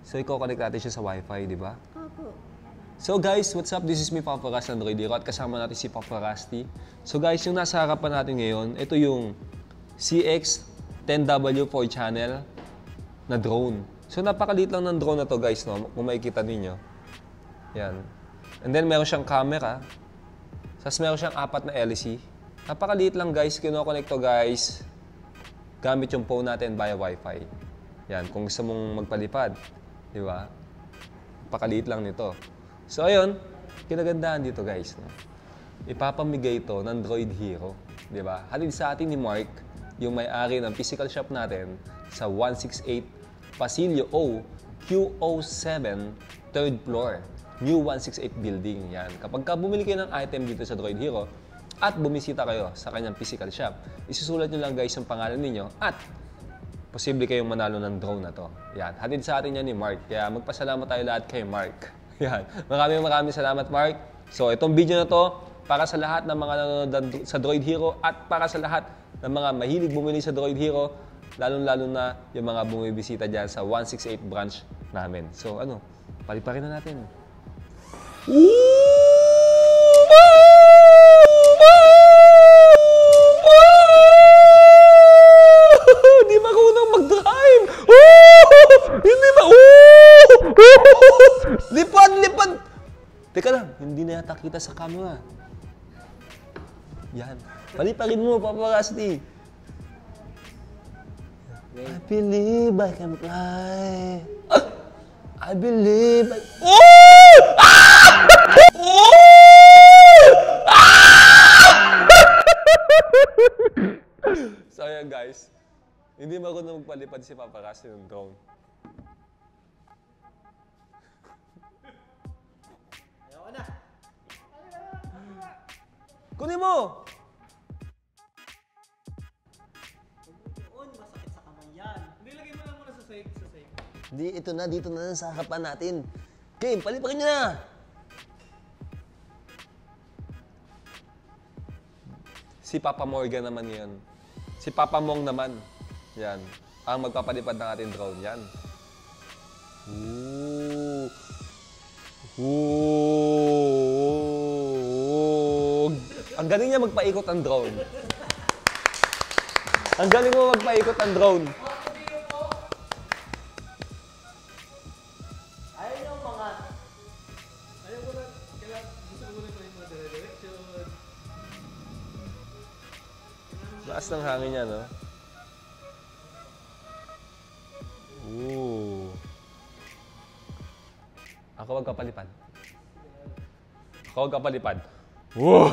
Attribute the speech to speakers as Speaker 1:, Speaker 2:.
Speaker 1: So, i-connect natin siya sa Wi-Fi, di ba?
Speaker 2: Opo.
Speaker 1: So guys, what's up? This is me, Papa Ras, Android Hero, at kasama natin si Papa Rusty. So guys, yung nasa harapan natin ngayon, ito yung CX-10W 4 channel na drone. So napakaliit lang ng drone na to guys, no? Kung makikita ninyo. Yan. And then meron siyang camera. Tapos meron siyang 4 na LC. Napakaliit lang guys, kinoconnect to guys. Gamit yung phone natin via Wi-Fi. Yan, kung gusto mong magpalipad. Di ba? Napakaliit lang nito. So ayun, kinagandahan dito guys, no? Ipapamigay ito ng Droid Hero, di ba? Halid sa atin ni Mark, yung may-ari ng physical shop natin sa 168 Pasilio O, QO7, 3rd floor, New 168 building. Yan. Kapag bumili kayo ng item dito sa Droid Hero at bumisita kayo sa kanyang physical shop, isusulat nyo lang guys yung pangalan ninyo at posible kayong manalo ng drone na to. Yan. Hatid sa atin yan ni Mark. Kaya magpasalamat tayo lahat kay Mark. Yan. Maraming salamat, Mark. So, itong video na to, para sa lahat ng mga nanonood sa Droid Hero at para sa lahat ng mga mahilig bumili sa Droid Hero, lalong-lalo na yung mga bumibisita dyan sa 168 branch namin. So, ano, paliparin na natin. Hindi marunong mag-drive! Hindi ba? Lipad! Teka lang, hindi na yata kita sa camera. Yan. Paliparin mo, Papa Rusty. I believe I can fly. I believe I... So ayan guys, hindi marunong magpalipad si Papa Rusty ng drone. Kunin mo!
Speaker 3: Masakit sa kamay yan. Hindi, lagay mo lang muna sa sahig.
Speaker 1: Hindi, ito na, dito na sa harapan natin. Okay, paliparin nyo na! Si Papa Morgan naman yan. Si Papa Mong naman. Yan. Ang magpapalipad ng ating drone. Yan. Ooh. Ooh. Ang galing niya magpaikot ang drone. Ang galing mo magpaikot ang drone.
Speaker 3: Ayaw mga... Ayaw ko lang... Gusto ko lang mga direction.
Speaker 1: Lakas ng hangin niya, no? Ooh. Ako magpapalipad. Ako magpapalipad. Wow!